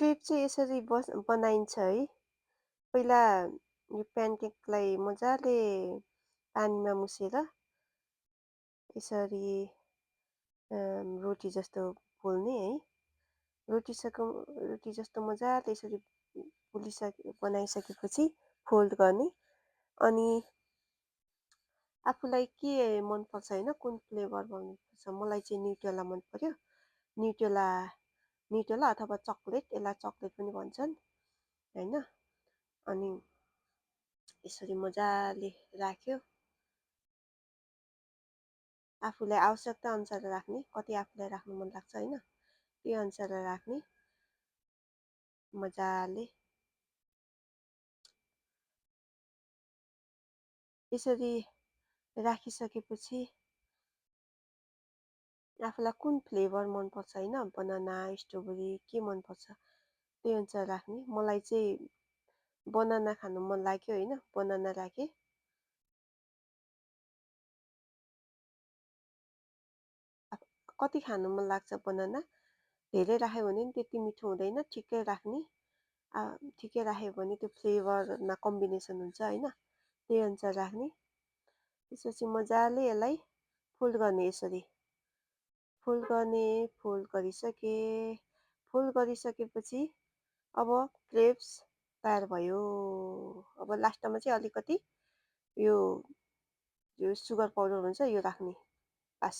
Crepe चाहिँ यसरी बनाइन्छ है। पहिला यो प्यानकेकलाई मजाले पानीमा मुसेर यसरी रोटी जस्तो पोल्ने है। रोटी जस्तो मजाले यसरी बनाइसकेपछि फोल्ड गर्ने। अनि आफूलाई के मनपर्छ होइन, कुन फ्लेभर मनपर्छ, मलाई चाहिँ न्युटेला मन पर्यो। न्युटेला न्युटेला अथवा चक्लेट, यसलाई चक्लेट पनि भन्छन् होइन। अनि यसरी मजाले राख्यो, आफूलाई आवश्यकता अनुसार राख्ने, कति आफूलाई राख्नु मन लाग्छ होइन त्यही अनुसार राख्ने। मजाले यसरी राखिसकेपछि आफूलाई कुन फ्लेभर मनपर्छ होइन, बनाना, स्ट्रबेरी के मनपर्छ त्यही अनुसार राख्ने। मलाई चाहिँ बनाना खानु मन लाग्यो होइन, बनाना राखेँ। कति खानु मन लाग्छ बनाना, धेरै राख्यो भने पनि त्यति मिठो हुँदैन, ठिकै राख्ने। ठिकै राख्यो भने त्यो फ्लेभरमा कम्बिनेसन हुन्छ होइन, त्यही अनुसार राख्ने। त्यसपछि मजाले यसलाई फोल्ड गर्ने, यसरी फोल्ड गर्ने। फोल्ड गरिसकेपछि अब क्रेप्स तयार भयो। अब लास्टमा चाहिँ अलिकति यो सुगर पाउडर हुन्छ यो राख्ने, बस।